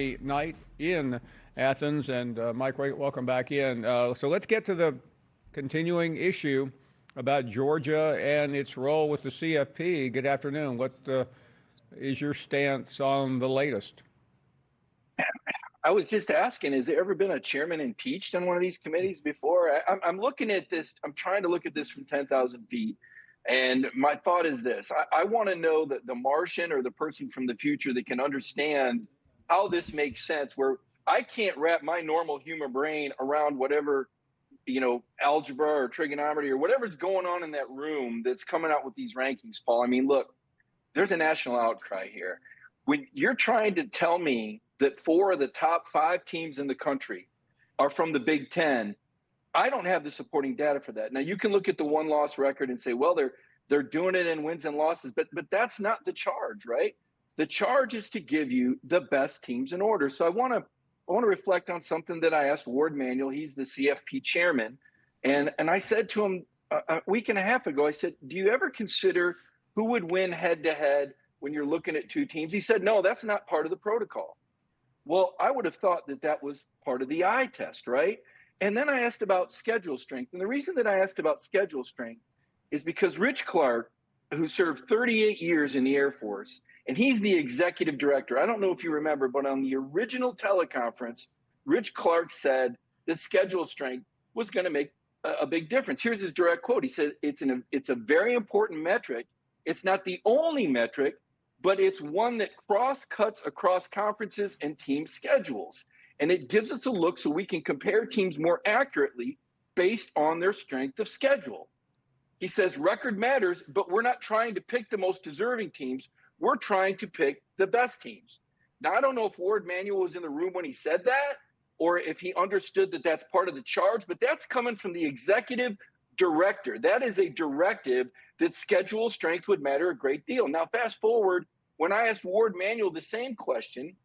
night in Athens. And Mike, welcome back in. So let's get to the continuing issue about Georgia and its role with the CFP. Good afternoon. What is your stance on the latest? I was just asking, has there ever been a chairman impeached on one of these committees before? I'm looking at this. I'm trying to look at this from 10,000 feet. And my thought is this. I want to know that the Martian or the person from the future that can understand how this makes sense, where I can't wrap my normal human brain around whatever, algebra or trigonometry or whatever's going on in that room that's coming out with these rankings, Paul. I mean, look, there's a national outcry here. When you're trying to tell me that 4 of the top 5 teams in the country are from the Big Ten, I don't have the supporting data for that. Now, you can look at the one-loss record and say, well, they're doing it in wins and losses, but that's not the charge, right? The charge is to give you the best teams in order. So I want to reflect on something that I asked Ward Manuel. He's the CFP chairman, and I said to him a week and a half ago, I said, do you ever consider who would win head-to-head when you're looking at 2 teams? He said, no, that's not part of the protocol. Well, I would have thought that was part of the eye test, right? And then I asked about schedule strength. And the reason that I asked about schedule strength is because Rich Clark, who served 38 years in the Air Force, and he's the executive director. I don't know if you remember, but on the original teleconference, Rich Clark said the schedule strength was going to make a big difference. Here's his direct quote. He said, it's a very important metric. It's not the only metric, but it's one that cross-cuts across conferences and team schedules. And it gives us a look so we can compare teams more accurately based on their strength of schedule. He says record matters, but we're not trying to pick the most deserving teams. We're trying to pick the best teams. Now, I don't know if Ward Manuel was in the room when he said that, or if he understood that that's part of the charge, but that's coming from the executive director. That is a directive that schedule strength would matter a great deal. Now, fast forward, when I asked Ward Manuel the same question,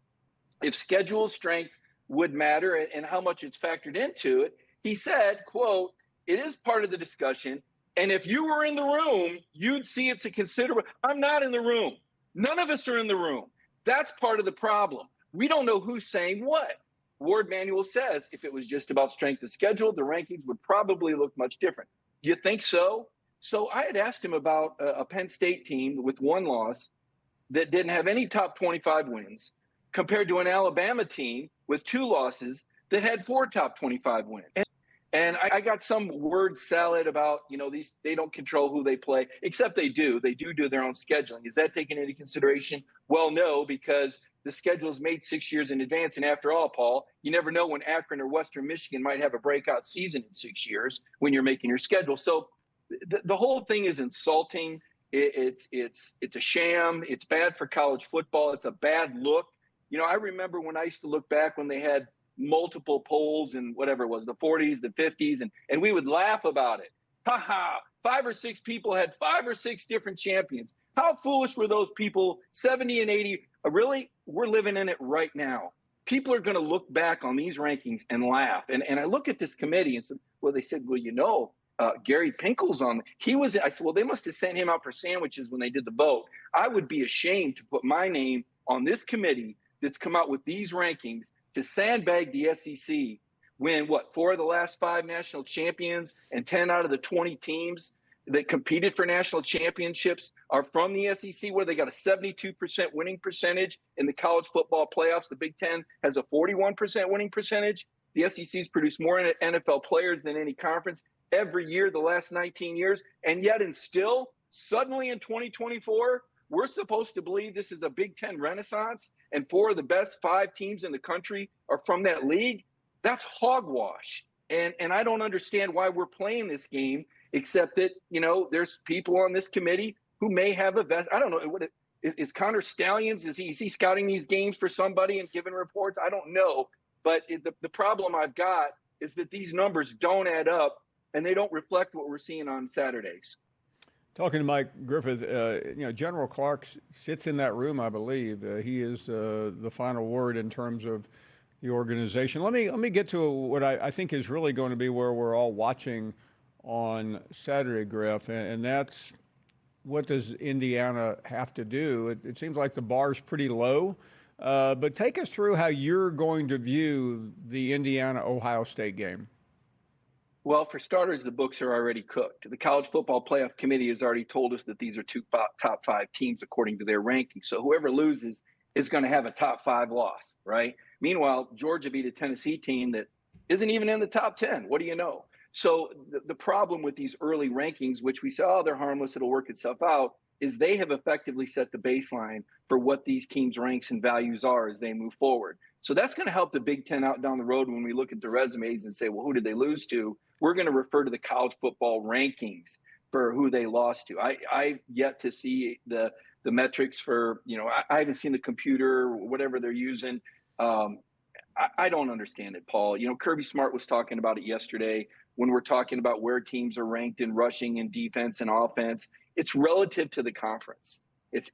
if schedule strength would matter and how much it's factored into it, he said, quote, it is part of the discussion. And if you were in the room, you'd see it's a considerable. I'm not in the room. None of us are in the room. That's part of the problem. We don't know who's saying what. Ward Manuel says if it was just about strength of schedule, the rankings would probably look much different. You think so? So I had asked him about a Penn State team with 1 loss that didn't have any top 25 wins compared to an Alabama team with 2 losses that had 4 top 25 wins. And I got some word salad about, they don't control who they play, except they do. They do their own scheduling. Is that taken into consideration? Well, no, because the schedule is made 6 years in advance. And after all, Paul, you never know when Akron or Western Michigan might have a breakout season in 6 years when you're making your schedule. So the whole thing is insulting. It's a sham. It's bad for college football. It's a bad look. I remember when I used to look back when they had multiple polls in whatever it was, the 40s, the 50s, and we would laugh about it. Ha ha, 5 or 6 people had 5 or 6 different champions. How foolish were those people, 70 and 80? Really, we're living in it right now. People are going to look back on these rankings and laugh. And I look at this committee and said, they said, Gary Pinkel's on. I said, well, they must have sent him out for sandwiches when they did the vote. I would be ashamed to put my name on this committee that's come out with these rankings to sandbag the SEC when 4 of the last 5 national champions and 10 out of the 20 teams that competed for national championships are from the SEC, where they got a 72% winning percentage in the college football playoffs. The Big Ten has a 41% winning percentage. The SEC's produced more NFL players than any conference every year the last 19 years. And yet suddenly in 2024, we're supposed to believe this is a Big Ten renaissance and 4 of the best 5 teams in the country are from that league. That's hogwash. And I don't understand why we're playing this game, except that, there's people on this committee who may have a vest. I don't know. Is Connor Stallions, is he scouting these games for somebody and giving reports? I don't know. But the problem I've got is that these numbers don't add up and they don't reflect what we're seeing on Saturdays. Talking to Mike Griffith, General Clark sits in that room, I believe. He is the final word in terms of the organization. Let me get to what I think is really going to be where we're all watching on Saturday, Griff, and that's what does Indiana have to do? It seems like the bar's pretty low But take us through how you're going to view the Indiana-Ohio State game. Well, for starters, the books are already cooked. The College Football Playoff Committee has already told us that these are two top five teams according to their rankings. So whoever loses is going to have a top five loss, right? Meanwhile, Georgia beat a Tennessee team that isn't even in the top 10. What do you know? So the problem with these early rankings, which we say, oh, they're harmless, it'll work itself out, is they have effectively set the baseline for what these teams' ranks and values are as they move forward. So that's going to help the Big Ten out down the road when we look at the resumes and say, well, who did they lose to? We're going to refer to the college football rankings for who they lost to. I've yet to see the metrics for, I haven't seen the computer, whatever they're using. I don't understand it, Paul. Kirby Smart was talking about it yesterday when we're talking about where teams are ranked in rushing and defense and offense. It's relative to the conference.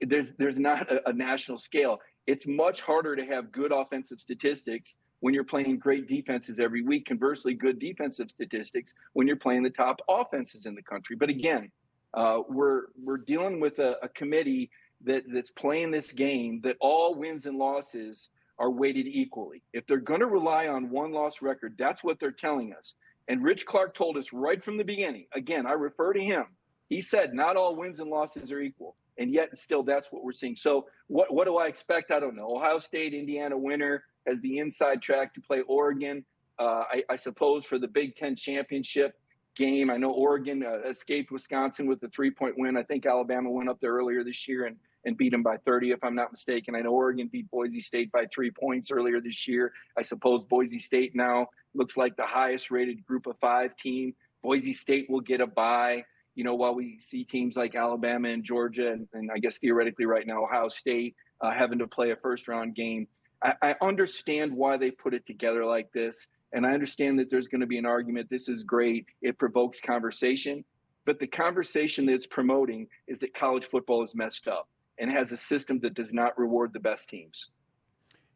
There's not a national scale. It's much harder to have good offensive statistics when you're playing great defenses every week. Conversely, good defensive statistics when you're playing the top offenses in the country. But again, we're dealing with a committee that's playing this game that all wins and losses are weighted equally. If they're going to rely on one-loss record, that's what they're telling us. And Rich Clark told us right from the beginning, again, I refer to him. He said not all wins and losses are equal. And yet still that's what we're seeing. So what do I expect? I don't know. Ohio State, Indiana winner has the inside track to play Oregon. I suppose for the Big Ten championship game, I know Oregon escaped Wisconsin with a 3-point win. I think Alabama went up there earlier this year and beat them by 30, if I'm not mistaken. I know Oregon beat Boise State by 3 points earlier this year. I suppose Boise State now looks like the highest rated group of 5 team. Boise State will get a bye. While we see teams like Alabama and Georgia, and I guess theoretically right now, Ohio State having to play a first-round game. I understand why they put it together like this, and I understand that there's going to be an argument. This is great. It provokes conversation. But the conversation that it's promoting is that college football is messed up and has a system that does not reward the best teams.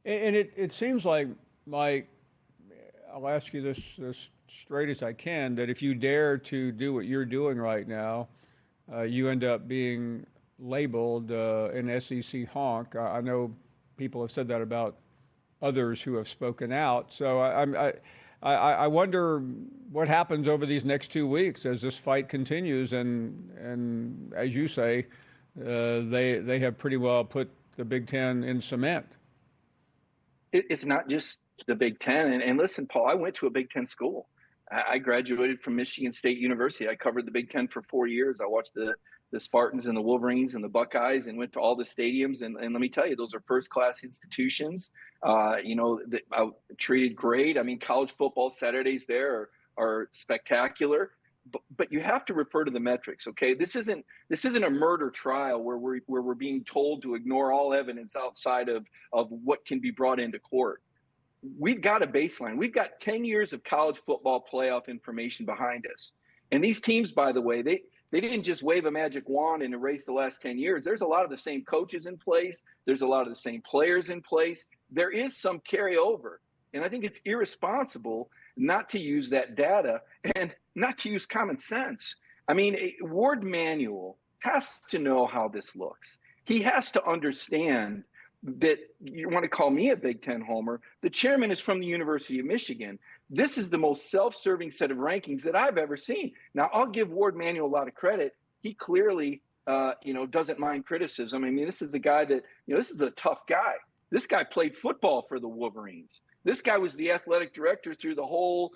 And it seems like, Mike, I'll ask you this straight as I can, that if you dare to do what you're doing right now, you end up being labeled an SEC honk. I know people have said that about others who have spoken out. So I wonder what happens over these next 2 weeks as this fight continues. And as you say, they have pretty well put the Big Ten in cement. It's not just the Big Ten. And listen, Paul, I went to a Big Ten school. I graduated from Michigan State University. I covered the Big Ten for 4 years. I watched the Spartans and the Wolverines and the Buckeyes and went to all the stadiums. And let me tell you, those are first-class institutions, that I treated great. I mean, college football Saturdays there are spectacular. But you have to refer to the metrics, okay? This isn't a murder trial where we're being told to ignore all evidence outside of what can be brought into court. We've got a baseline. We've got 10 years of college football playoff information behind us. And these teams, by the way, they didn't just wave a magic wand and erase the last 10 years. There's a lot of the same coaches in place. There's a lot of the same players in place. There is some carryover. And I think it's irresponsible not to use that data and not to use common sense. I mean, Ward Manuel has to know how this looks. He has to understand that, you want to call me a Big Ten homer, the chairman is from the University of Michigan. This is the most self-serving set of rankings that I've ever seen. Now, I'll give Ward Manuel a lot of credit. He clearly, doesn't mind criticism. I mean, this is a guy that, this is a tough guy. This guy played football for the Wolverines. This guy was the athletic director through the whole,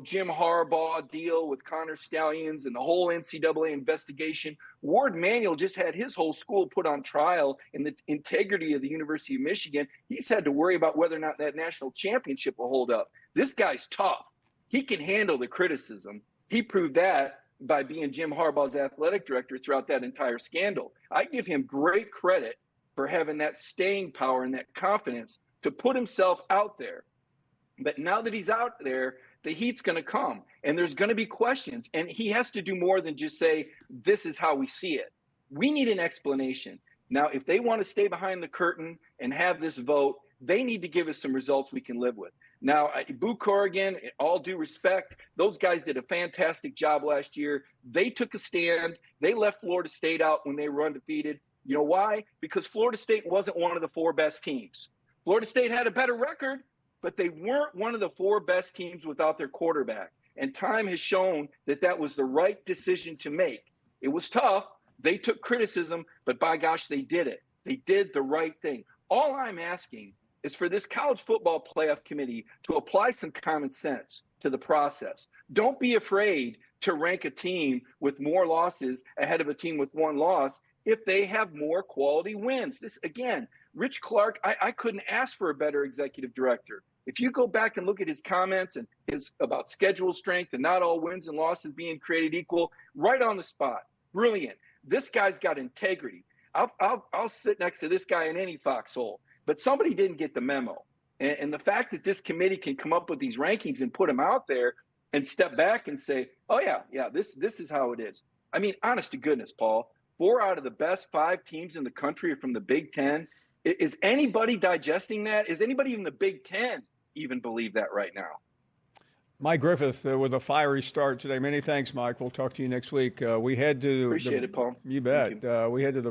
Jim Harbaugh deal with Connor Stallions and the whole NCAA investigation. Ward Manuel just had his whole school put on trial in the integrity of the University of Michigan. He's had to worry about whether or not that national championship will hold up. This guy's tough. He can handle the criticism. He proved that by being Jim Harbaugh's athletic director throughout that entire scandal. I give him great credit for having that staying power and that confidence to put himself out there. But now that he's out there, the heat's going to come and there's going to be questions. And he has to do more than just say, this is how we see it. We need an explanation. Now, if they want to stay behind the curtain and have this vote, they need to give us some results we can live with. Now, Boo Corrigan, all due respect, those guys did a fantastic job last year. They took a stand. They left Florida State out when they were undefeated. You know why? Because Florida State wasn't one of the 4 best teams. Florida State had a better record, but they weren't one of the 4 best teams without their quarterback. And time has shown that that was the right decision to make. It was tough. They took criticism, but by gosh, they did it. They did the right thing. All I'm asking is for this college football playoff committee to apply some common sense to the process. Don't be afraid to rank a team with more losses ahead of a team with 1 loss if they have more quality wins. This, again, Rich Clark, I couldn't ask for a better executive director. If you go back and look at his comments and his about schedule strength and not all wins and losses being created equal, right on the spot. Brilliant. This guy's got integrity. I'll sit next to this guy in any foxhole. But somebody didn't get the memo. And the fact that this committee can come up with these rankings and put them out there and step back and say, oh, yeah, this is how it is. I mean, honest to goodness, Paul, 4 out of the best 5 teams in the country are from the Big Ten. Is anybody digesting that? Is anybody in the Big Ten even believe that right now? Mike Griffith with a fiery start today. Many thanks, Mike. We'll talk to you next week. We head to Appreciate it, Paul. You bet. You. We head to the